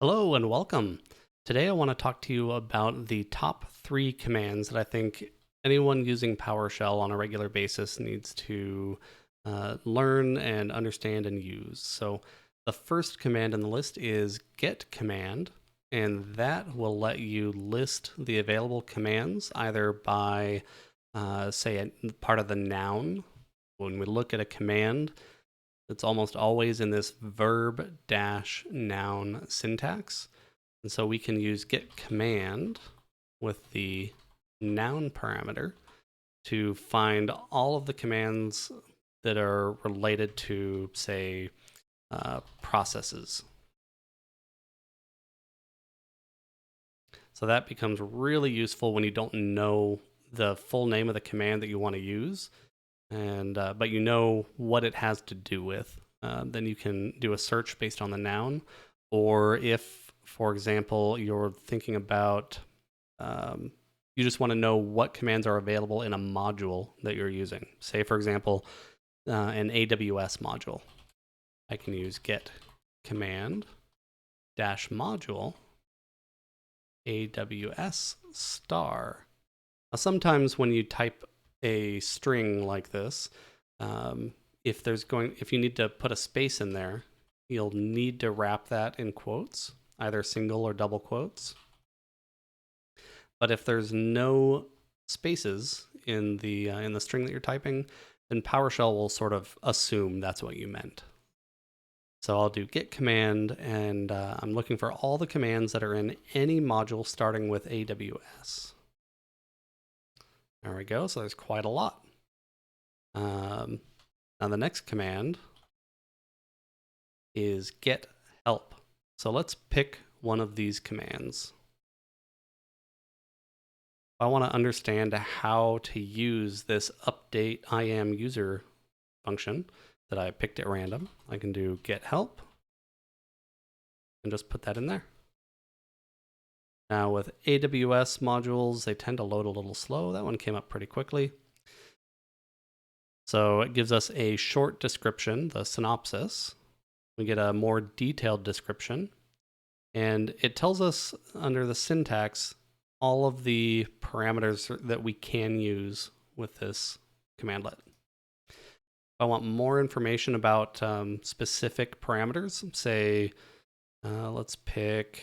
Hello and welcome. Today I want to talk to you about the top 3 commands that I think anyone using PowerShell on a regular basis needs to learn and understand and use. So the first command in the list is get command, and that will let you list the available commands either by, say, a part of the noun. When we look at a command, it's almost always in this verb dash noun syntax. And so we can use get command with the noun parameter to find all of the commands that are related to, say, processes. So that becomes really useful when you don't know the full name of the command that you want to use, and but you know what it has to do with. Then you can do a search based on the noun, or if, for example, you're thinking about you just want to know what commands are available in a module that you're using. Say, for example, an AWS module. I can use get command dash module AWS star. Now, sometimes when you type a string like this, if you need to put a space in there, you'll need to wrap that in quotes, either single or double quotes. But if there's no spaces in the string that you're typing, then PowerShell will sort of assume that's what you meant. So I'll do get command, and I'm looking for all the commands that are in any module starting with AWS. There we go. So there's quite a lot. Now the next command is get help. So let's pick one of these commands. If I want to understand how to use this update IAM user function that I picked at random, I can do get help and just put that in there. Now with AWS modules, they tend to load a little slow. That one came up pretty quickly. So it gives us a short description, the synopsis. We get a more detailed description, and it tells us under the syntax all of the parameters that we can use with this commandlet. If I want more information about specific parameters, say, let's pick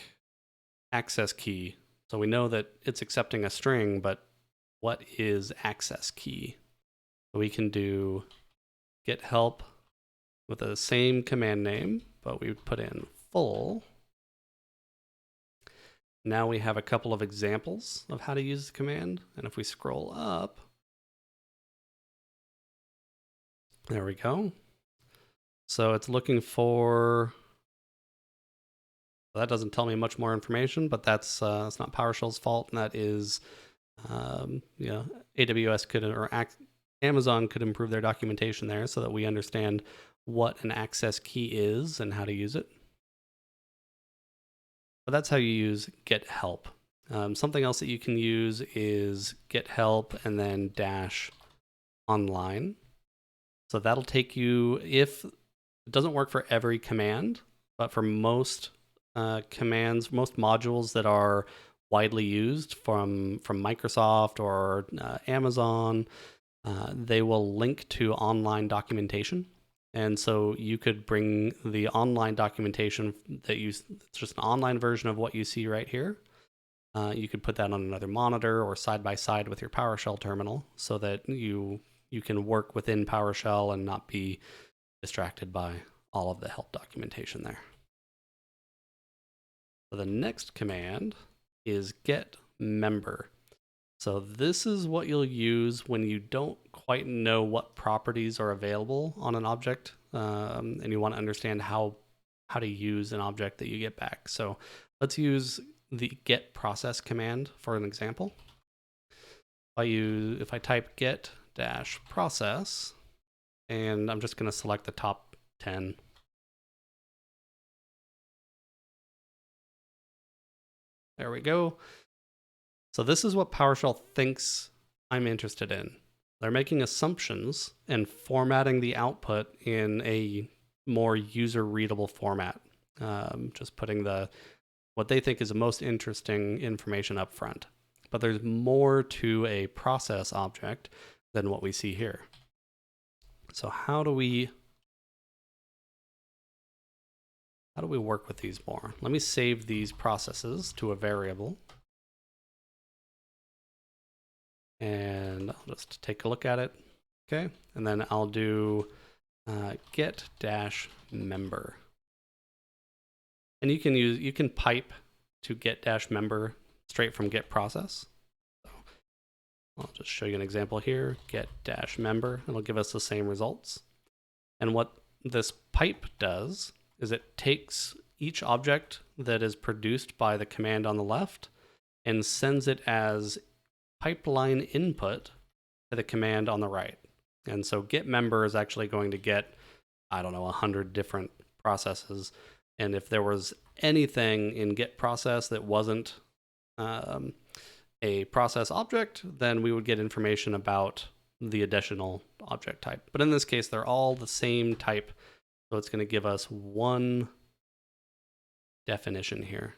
access key. So we know that it's accepting a string, but what is access key? So we can do get help with the same command name, but we would put in full. Now we have a couple of examples of how to use the command. And if we scroll up, there we go. So it's looking for, that doesn't tell me much more information, but that's not PowerShell's fault. And that is, AWS could, or Amazon could improve their documentation there so that we understand what an access key is and how to use it. But that's how you use get help. Something else that you can use is get help and then dash online. So that'll take you, if it doesn't work for every command, but for most commands, most modules that are widely used from Microsoft or Amazon, they will link to online documentation. And so you could bring the online documentation it's just an online version of what you see right here. You could put that on another monitor or side by side with your PowerShell terminal so that you can work within PowerShell and not be distracted by all of the help documentation there. So the next command is get member. So this is what you'll use when you don't quite know what properties are available on an object, and you want to understand how to use an object that you get back. So let's use the get process command for an example. If I type get dash process, and I'm just going to select the top 10. There we go. So this is what PowerShell thinks I'm interested in. They're making assumptions and formatting the output in a more user-readable format. Just putting the what they think is the most interesting information up front. But there's more to a process object than what we see here. So how do we work with these more? Let me save these processes to a variable. And I'll just take a look at it. Okay, and then I'll do get-member. And you can pipe to get-member straight from get process. So I'll just show you an example here, get-member. It'll give us the same results. And what this pipe does is it takes each object that is produced by the command on the left and sends it as pipeline input to the command on the right. And so get-member is actually going to get, I don't know, 100 different processes. And if there was anything in get process that wasn't a process object, then we would get information about the additional object type. But in this case, they're all the same type. So it's going to give us one definition here.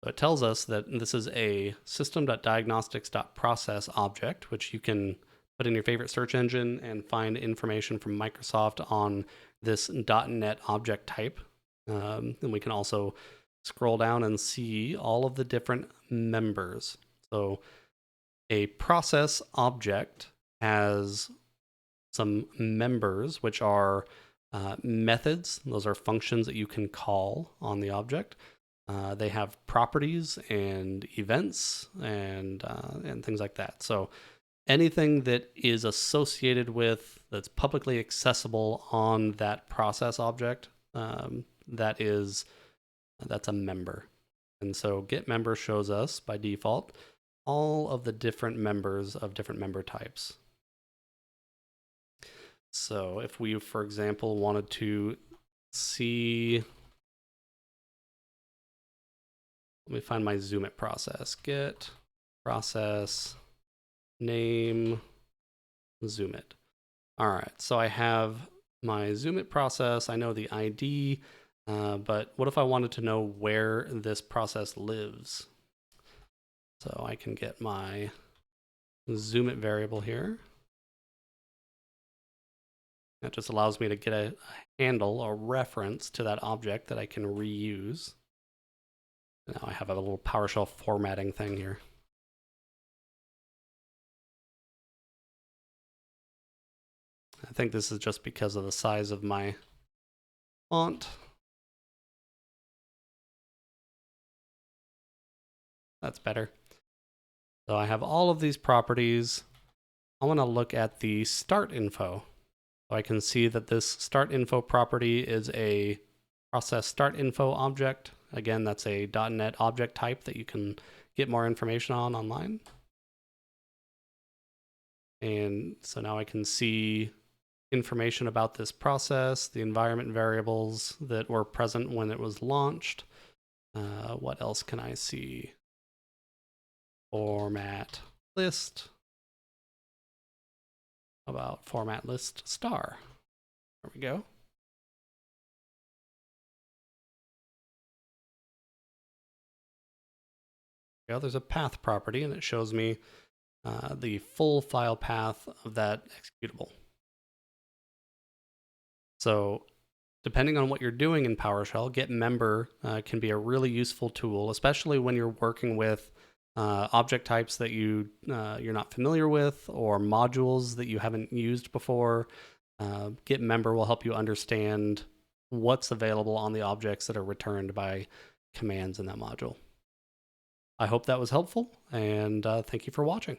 So it tells us that this is a system.diagnostics.process object, which you can put in your favorite search engine and find information from Microsoft on this .NET object type. And we can also scroll down and see all of the different members. So a process object has some members, which are methods. Those are functions that you can call on the object. They have properties and events and things like that. So anything that is associated with, that's publicly accessible on that process object, that's a member. And so get-member shows us by default all of the different members of different member types. So if we, for example, wanted to see, let me find my zoom it process. Get process name zoom it. All right, so I have my zoom it process. I know the ID, but what if I wanted to know where this process lives? So I can get my zoom it variable here. That just allows me to get a handle or reference to that object that I can reuse. Now I have a little PowerShell formatting thing here. I think this is just because of the size of my font. That's better. So I have all of these properties. I want to look at the start info. So I can see that this start info property is a process start info object. Again, that's a .NET object type that you can get more information on online. And so now I can see information about this process, the environment variables that were present when it was launched. What else can I see? Format list. About format list star. There we go. There's a path property, and it shows me the full file path of that executable. So depending on what you're doing in PowerShell, get-member can be a really useful tool, especially when you're working with object types that you're not familiar with, or modules that you haven't used before. Get-member will help you understand what's available on the objects that are returned by commands in that module. I hope that was helpful, and thank you for watching.